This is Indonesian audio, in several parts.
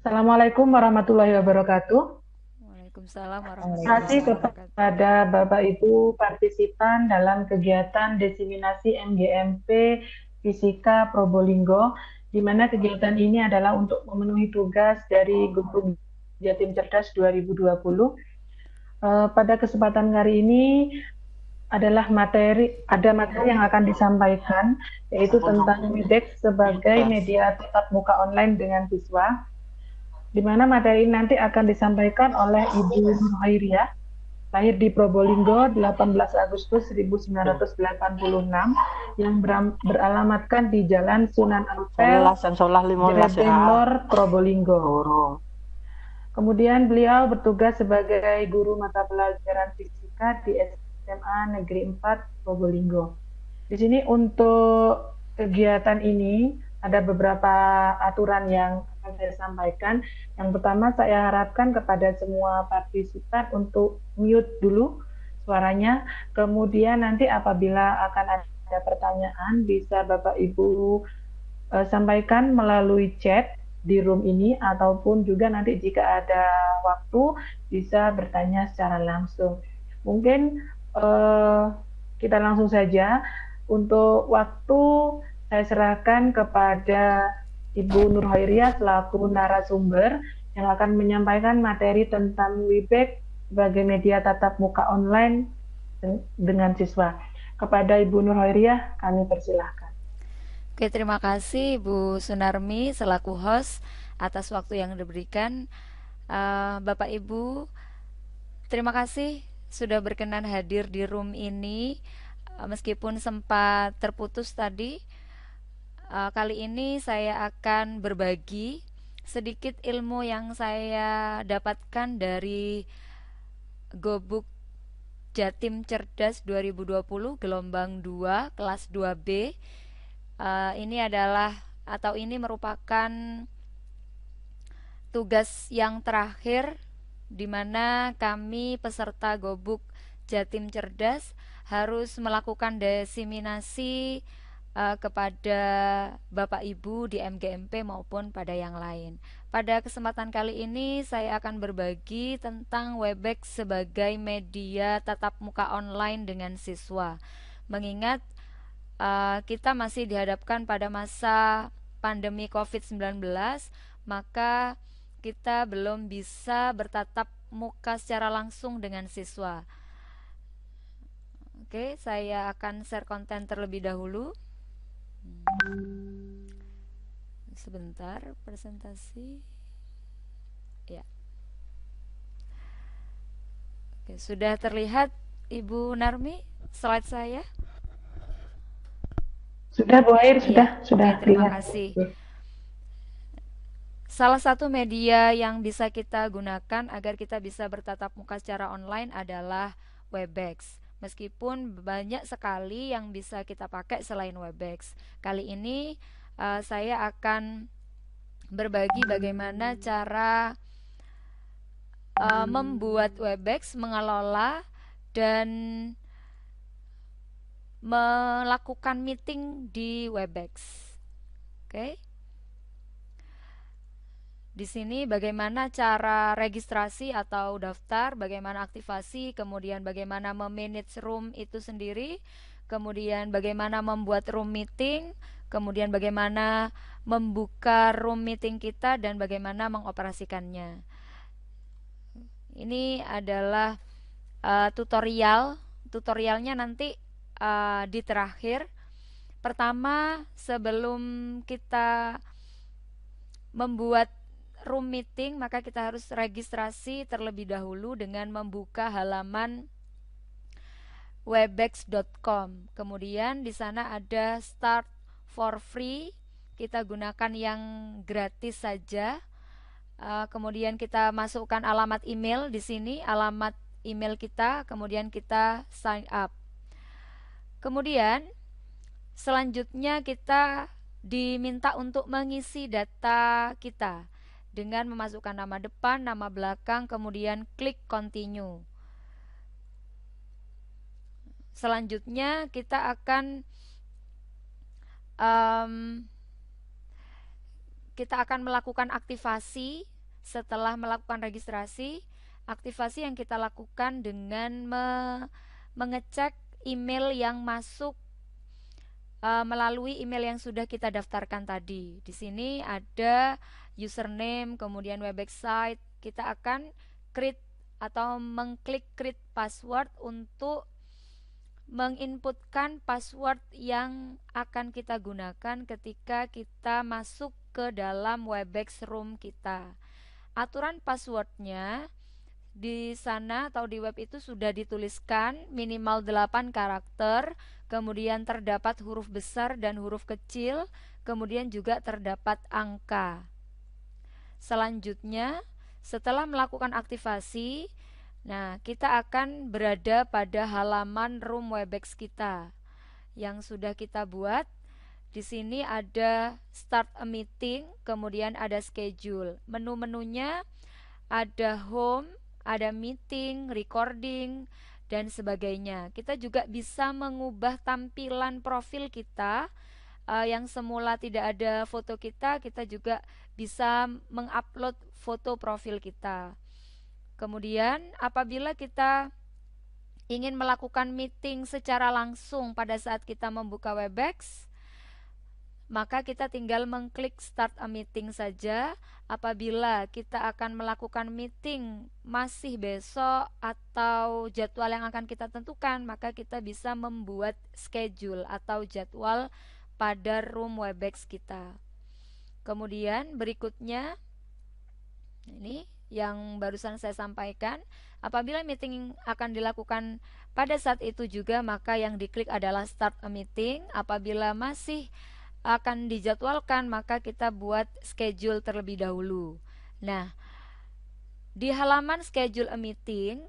Assalamualaikum warahmatullahi wabarakatuh. Waalaikumsalam Terima kasih warahmatullahi wabarakatuh. kepada Bapak Ibu partisipan dalam kegiatan diseminasi MGMP Fisika Probolinggo, di mana kegiatan ini adalah untuk memenuhi tugas dari Gugus Jatim Cerdas 2020. Pada kesempatan kali ini ada materi yang akan disampaikan, yaitu tentang WebEx sebagai media tatap muka online dengan siswa, di mana materi ini nanti akan disampaikan oleh Ibu Nurhairiyah, lahir di Probolinggo 18 Agustus 1986, yang beralamatkan di Jalan Sunan Ampel, Jredeng Lor, Probolinggo. Kemudian beliau bertugas sebagai guru mata pelajaran fisika di SMA Negeri 4 Probolinggo. Di sini untuk kegiatan ini ada beberapa aturan yang akan saya sampaikan. Yang pertama, saya harapkan kepada semua partisipan untuk mute dulu suaranya. Kemudian nanti apabila akan ada pertanyaan, bisa Bapak Ibu sampaikan melalui chat di room ini, ataupun juga nanti jika ada waktu bisa bertanya secara langsung. Mungkin eh, kita langsung saja. Untuk waktu saya serahkan kepada Ibu Nurhairiyah selaku narasumber yang akan menyampaikan materi tentang WIBEK sebagai media tatap muka online dengan siswa. Kepada Ibu Nurhairiyah kami persilahkan. Oke, terima kasih Bu Sunarmi selaku host atas waktu yang diberikan. Bapak Ibu, terima kasih sudah berkenan hadir di room ini. Meskipun sempat terputus tadi, kali ini saya akan berbagi sedikit ilmu yang saya dapatkan dari Gobuk Jatim Cerdas 2020 gelombang 2 kelas 2B. Ini adalah atau ini merupakan tugas yang terakhir di mana kami peserta Gobuk Jatim Cerdas harus melakukan diseminasi kepada Bapak Ibu di MGMP maupun pada yang lain. Pada kesempatan kali ini saya akan berbagi tentang Webex sebagai media tatap muka online dengan siswa. Mengingat kita masih dihadapkan pada masa pandemi COVID-19, maka kita belum bisa bertatap muka secara langsung dengan siswa. Oke, saya akan share konten terlebih dahulu. Sebentar, presentasi. Ya. Oke, sudah terlihat Ibu Narmi slide saya? Sudah Bu Air, Iya. sudah Oke, terima lihat. kasih. Salah satu media yang bisa kita gunakan agar kita bisa bertatap muka secara online adalah Webex. Meskipun banyak sekali yang bisa kita pakai selain Webex. Kali ini saya akan berbagi bagaimana cara membuat Webex, mengelola dan melakukan meeting di Webex. Oke. Di sini bagaimana cara registrasi atau daftar, bagaimana aktivasi, kemudian bagaimana memanage room itu sendiri, kemudian bagaimana membuat room meeting, kemudian bagaimana membuka room meeting kita dan bagaimana mengoperasikannya. Ini adalah tutorialnya nanti di terakhir. Pertama, sebelum kita membuat room meeting, maka kita harus registrasi terlebih dahulu dengan membuka halaman webex.com. Kemudian di sana ada start for free. Kita gunakan yang gratis saja. Kemudian kita masukkan alamat email di sini, alamat email kita, kemudian kita sign up. Kemudian selanjutnya kita diminta untuk mengisi data kita dengan memasukkan nama depan, nama belakang, kemudian klik continue. Selanjutnya um, kita akan melakukan aktivasi setelah melakukan registrasi, aktivasi yang kita lakukan dengan mengecek email yang masuk melalui email yang sudah kita daftarkan tadi. Di sini ada username, kemudian website. Kita akan create atau mengklik create password untuk menginputkan password yang akan kita gunakan ketika kita masuk ke dalam Webex Room kita. Aturan passwordnya di sana atau di web itu sudah dituliskan minimal 8 karakter, kemudian terdapat huruf besar dan huruf kecil, kemudian juga terdapat angka. Selanjutnya, setelah melakukan aktivasi, nah kita akan berada pada halaman room Webex kita yang sudah kita buat. Di sini ada start a meeting, kemudian ada schedule. Menu-menunya ada home, ada meeting, recording, dan sebagainya. Kita juga bisa mengubah tampilan profil kita yang semula tidak ada foto kita juga bisa mengupload foto profil kita. Kemudian apabila kita ingin melakukan meeting secara langsung pada saat kita membuka Webex, maka kita tinggal mengklik start a meeting saja. Apabila kita akan melakukan meeting masih besok atau jadwal yang akan kita tentukan, maka kita bisa membuat schedule atau jadwal pada room Webex kita. Kemudian berikutnya, ini yang barusan saya sampaikan, apabila meeting akan dilakukan pada saat itu juga, maka yang diklik adalah start a meeting. Apabila masih akan dijadwalkan, maka kita buat schedule terlebih dahulu. Nah, di halaman schedule a meeting,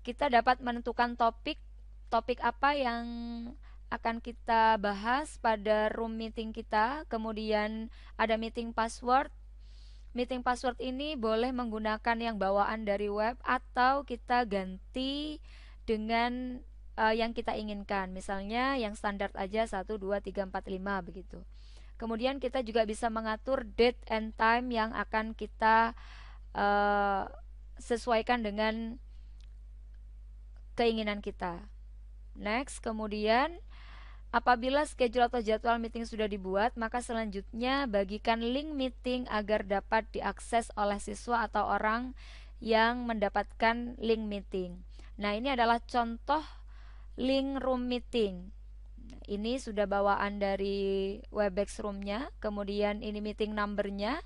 kita dapat menentukan topik apa yang akan kita bahas pada room meeting kita. Kemudian ada meeting password. Meeting password ini boleh menggunakan yang bawaan dari web atau kita ganti dengan yang kita inginkan. Misalnya yang standar aja 1, 2, 3, 4, 5 begitu. Kemudian kita juga bisa mengatur date and time yang akan kita sesuaikan dengan keinginan kita. Next, kemudian apabila schedule atau jadwal meeting sudah dibuat, maka selanjutnya bagikan link meeting agar dapat diakses oleh siswa atau orang yang mendapatkan link meeting. Nah, ini adalah contoh link room meeting. Ini sudah bawaan dari Webex roomnya. Kemudian ini meeting numbernya.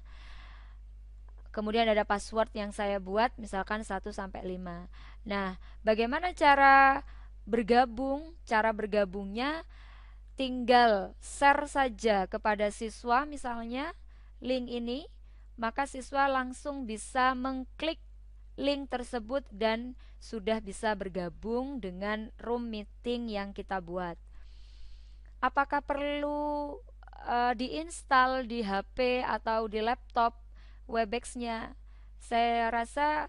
Kemudian ada password yang saya buat, misalkan 1 sampai 5. Nah, bagaimana cara bergabung? Cara bergabungnya tinggal share saja kepada siswa misalnya link ini, maka siswa langsung bisa mengklik link tersebut dan sudah bisa bergabung dengan room meeting yang kita buat. Apakah perlu diinstal di HP atau di laptop Webex-nya? Saya rasa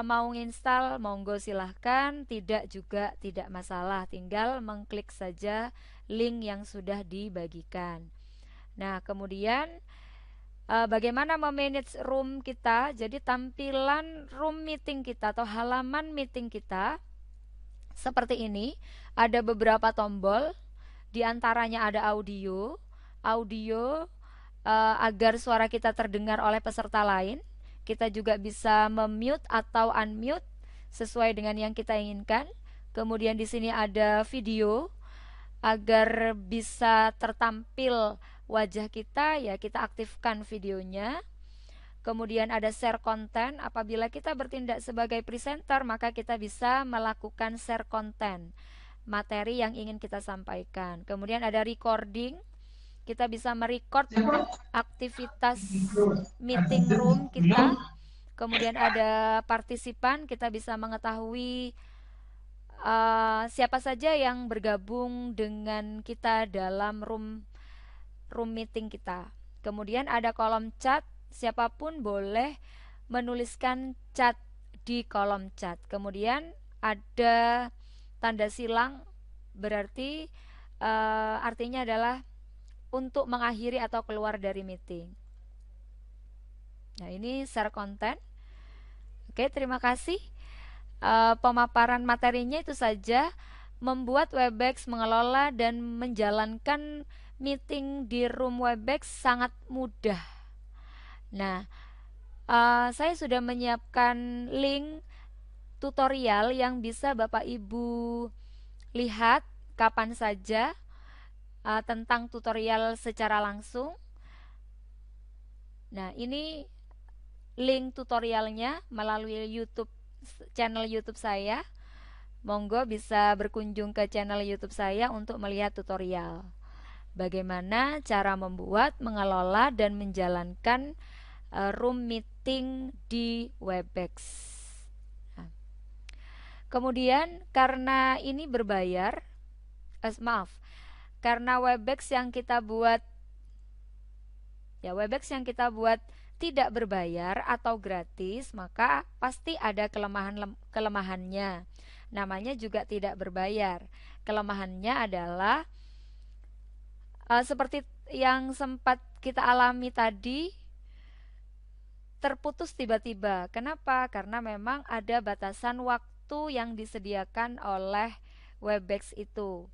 mau nginstal monggo silahkan, tidak juga tidak masalah, tinggal mengklik saja link yang sudah dibagikan. Nah, kemudian bagaimana memanage room kita? Jadi tampilan room meeting kita atau halaman meeting kita seperti ini. Ada beberapa tombol, di antaranya ada audio agar suara kita terdengar oleh peserta lain. Kita juga bisa memute atau unmute sesuai dengan yang kita inginkan. Kemudian di sini ada video agar bisa tertampil wajah kita, ya kita aktifkan videonya. Kemudian ada share konten. Apabila kita bertindak sebagai presenter, maka kita bisa melakukan share konten materi yang ingin kita sampaikan. Kemudian ada recording. Kita bisa merecord aktivitas meeting room kita. Kemudian ada partisipan. Kita bisa mengetahui siapa saja yang bergabung dengan kita dalam room meeting kita. Kemudian ada kolom chat, siapapun boleh menuliskan chat di kolom chat. Kemudian ada tanda silang, berarti artinya adalah untuk mengakhiri atau keluar dari meeting. Nah, ini share konten. Oke, terima kasih. Pemaparan materinya itu saja. Membuat Webex, mengelola dan menjalankan meeting di room Webex sangat mudah. Nah, saya sudah menyiapkan link tutorial yang bisa Bapak Ibu lihat kapan saja tentang tutorial secara langsung. Nah, ini link tutorialnya melalui channel YouTube saya. Monggo bisa berkunjung ke channel YouTube saya untuk melihat tutorial bagaimana cara membuat, mengelola, dan menjalankan room meeting di Webex. Nah, kemudian karena ini berbayar, karena Webex yang kita buat tidak berbayar atau gratis, maka pasti ada kelemahannya. Namanya juga tidak berbayar. Kelemahannya adalah seperti yang sempat kita alami tadi, terputus tiba-tiba. Kenapa? Karena memang ada batasan waktu yang disediakan oleh Webex itu.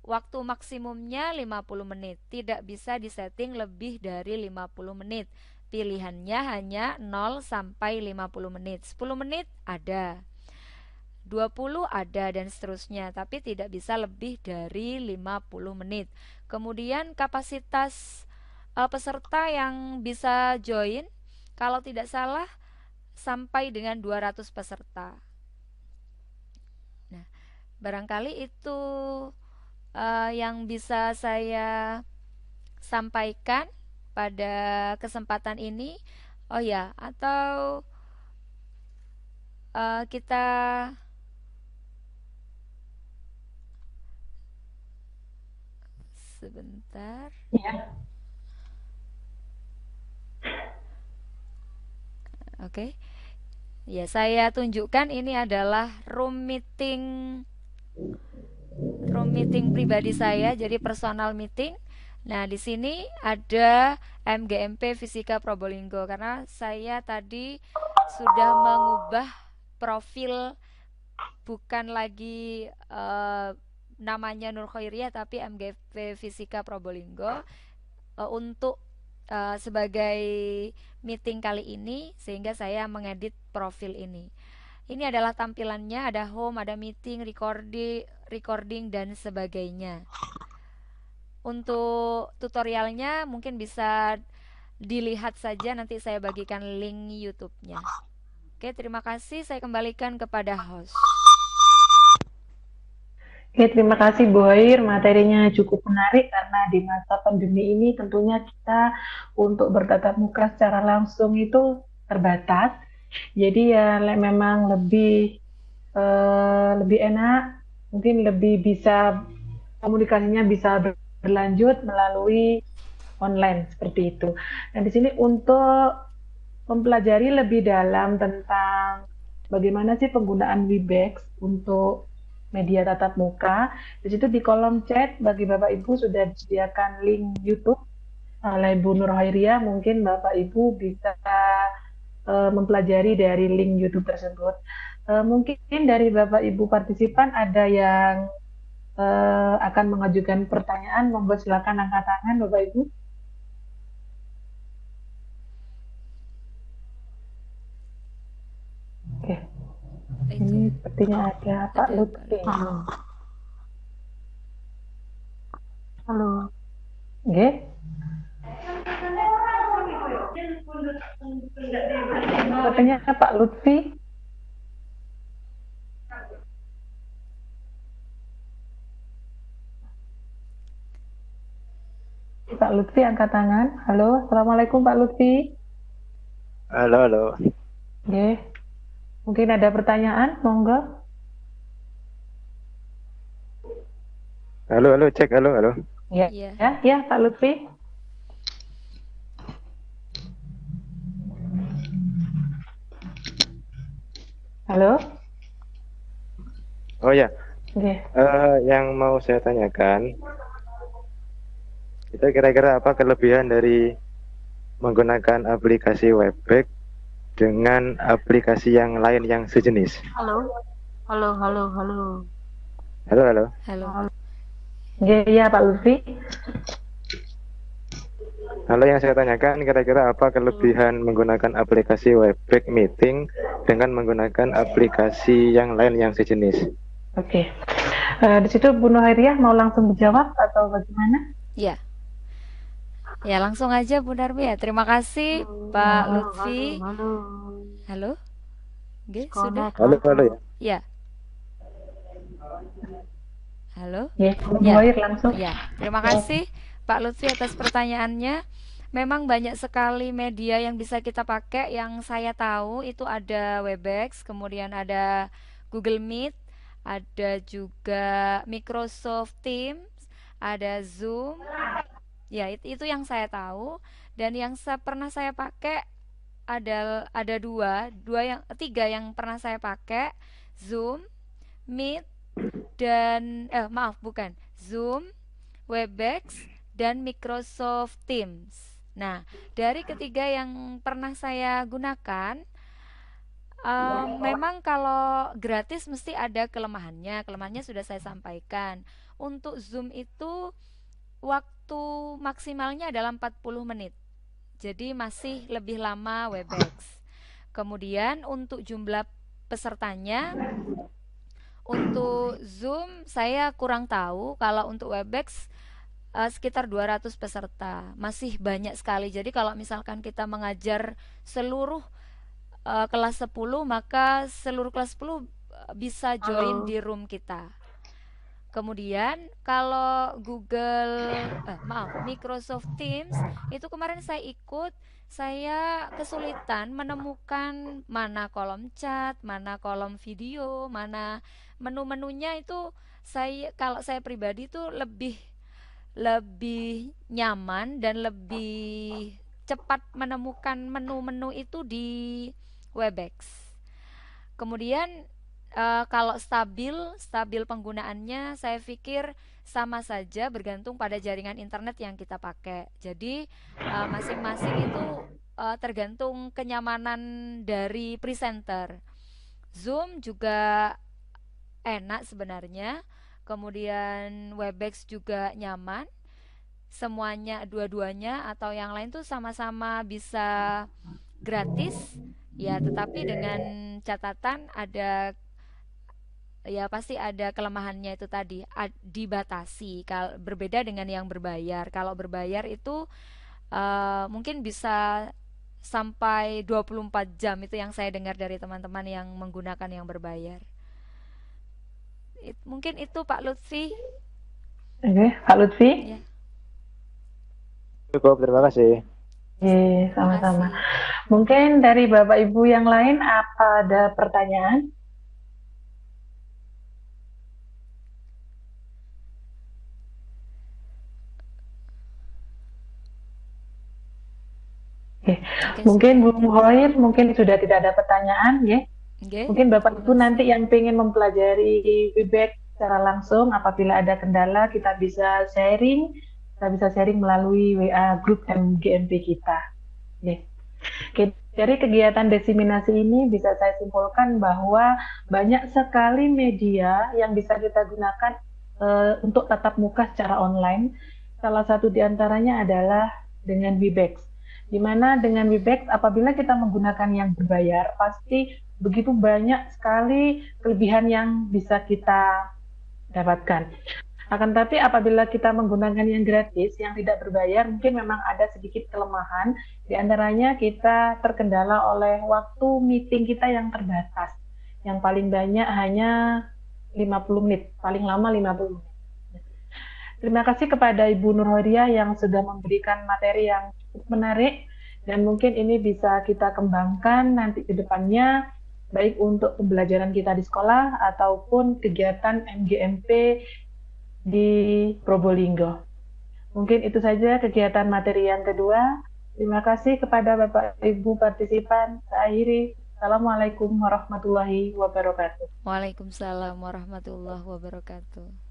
Waktu maksimumnya 50 menit, tidak bisa disetting lebih dari 50 menit. Pilihannya hanya 0 sampai 50 menit. 10 menit ada, 20 ada, dan seterusnya, tapi tidak bisa lebih dari 50 menit. Kemudian kapasitas peserta yang bisa join, kalau tidak salah sampai dengan 200 peserta. Nah, barangkali itu yang bisa saya sampaikan pada kesempatan ini. Oh ya, atau kita sebentar. Ya. Oke. Ya, saya tunjukkan ini adalah room meeting pribadi saya, jadi personal meeting. Nah, di sini ada MGMP Fisika Probolinggo karena saya tadi sudah mengubah profil, bukan lagi namanya Nur Khairiyah tapi MGMP Fisika Probolinggo untuk sebagai meeting kali ini, sehingga saya mengedit profil ini. Ini adalah tampilannya, ada home, ada meeting, recording dan sebagainya. Untuk tutorialnya mungkin bisa dilihat saja, nanti saya bagikan link YouTube-nya. Oke, terima kasih. Saya kembalikan kepada host. Oke, terima kasih Bu Hoir, materinya cukup menarik karena di masa pandemi ini tentunya kita untuk bertatap muka secara langsung itu terbatas. Jadi ya memang lebih enak, mungkin lebih bisa komunikasinya bisa berlanjut melalui online seperti itu. Dan di sini untuk mempelajari lebih dalam tentang bagaimana sih penggunaan Webex untuk media tatap muka, di situ di kolom chat bagi Bapak Ibu sudah disediakan link YouTube oleh Bu Nur Khairiyah. Mungkin Bapak Ibu bisa mempelajari dari link YouTube tersebut. Mungkin dari Bapak Ibu partisipan ada yang akan mengajukan pertanyaan, monggo silakan angkat tangan Bapak Ibu. Oke. Ini sepertinya ada Pak Lutfi. Halo. Oke. Sepertinya Pak Lutfi. Pak Lutfi angkat tangan. Halo, Assalamualaikum Pak Lutfi. Halo, halo. Oke. Mungkin ada pertanyaan, monggo. Halo, halo, cek, halo, halo. Ya, ya, Pak Lutfi. Halo. Oh ya, Oke. yang mau saya tanyakan, itu kira-kira apa kelebihan dari menggunakan aplikasi Webex dengan aplikasi yang lain yang sejenis. Halo, halo, halo, halo. Halo, halo. Halo. Iya, Pak Lutfi. Halo, yang saya tanyakan kira-kira apa kelebihan menggunakan aplikasi Webex Meeting dengan menggunakan aplikasi yang lain yang sejenis? Oke. Di situ Bu Nuhairiyah mau langsung menjawab atau bagaimana? Ya. Ya, langsung aja Bu Darmi ya. Terima kasih Pak Lutfi. Halo. Halo? Oke, sudah? Disconnect. Halo, halo ya. Ya. Halo? Ya, Bu Ya. Nuhair langsung. Ya, terima kasih Pak Lutfi atas pertanyaannya. Memang banyak sekali media yang bisa kita pakai. Yang saya tahu itu ada Webex, kemudian ada Google Meet, ada juga Microsoft Teams, ada Zoom. Ya, itu yang saya tahu. Dan yang pernah saya pakai ada tiga yang pernah saya pakai: Zoom, Meet, dan maaf, bukan Zoom, Webex, dan Microsoft Teams. Nah, dari ketiga yang pernah saya gunakan, memang kalau gratis mesti ada kelemahannya. Kelemahannya sudah saya sampaikan. Untuk Zoom itu waktu maksimalnya adalah 40 menit. Jadi masih lebih lama Webex. Kemudian untuk jumlah pesertanya, untuk Zoom saya kurang tahu. Kalau untuk Webex sekitar 200 peserta. Masih banyak sekali. Jadi kalau misalkan kita mengajar seluruh kelas 10, maka seluruh kelas 10 bisa join di room kita. Kemudian kalau Microsoft Teams itu kemarin saya ikut, saya kesulitan menemukan mana kolom chat, mana kolom video, mana menu-menunya itu. Kalau saya pribadi itu lebih nyaman dan lebih cepat menemukan menu-menu itu di Webex. Kemudian kalau stabil penggunaannya, saya pikir sama saja, bergantung pada jaringan internet yang kita pakai. Jadi masing-masing itu tergantung kenyamanan dari presenter. Zoom juga enak sebenarnya, kemudian Webex juga nyaman. Semuanya, dua-duanya atau yang lain tuh sama-sama bisa gratis ya, tetapi dengan catatan pasti ada kelemahannya itu tadi, dibatasi. Kalau berbeda dengan yang berbayar, kalau berbayar itu mungkin bisa sampai 24 jam, itu yang saya dengar dari teman-teman yang menggunakan yang berbayar. Mungkin itu Pak Lutfi. Oke, Pak Lutfi. Ya. Cukup, terima kasih. Sama-sama. Mungkin dari Bapak Ibu yang lain apa ada pertanyaan? Mungkin Bu Muhoir mungkin sudah tidak ada pertanyaan, ya. Mungkin Bapak Ibu nanti yang ingin mempelajari Webex secara langsung, apabila ada kendala kita bisa sharing melalui WA grup MGMP kita. Dari kegiatan diseminasi ini bisa saya simpulkan bahwa banyak sekali media yang bisa kita gunakan untuk tatap muka secara online. Salah satu diantaranya adalah dengan Webex. Di mana dengan Webex apabila kita menggunakan yang berbayar, pasti begitu banyak sekali kelebihan yang bisa kita dapatkan. Akan tapi apabila kita menggunakan yang gratis, yang tidak berbayar, mungkin memang ada sedikit kelemahan. Di antaranya kita terkendala oleh waktu meeting kita yang terbatas. Yang paling banyak hanya 50 menit, paling lama 50 menit. Terima kasih kepada Ibu Nurhoria yang sudah memberikan materi yang cukup menarik, dan mungkin ini bisa kita kembangkan nanti ke depannya, baik untuk pembelajaran kita di sekolah ataupun kegiatan MGMP di Probolinggo. Mungkin itu saja kegiatan materi yang kedua. Terima kasih kepada Bapak Ibu partisipan. Saya akhiri. Assalamualaikum warahmatullahi wabarakatuh. Waalaikumsalam warahmatullahi wabarakatuh.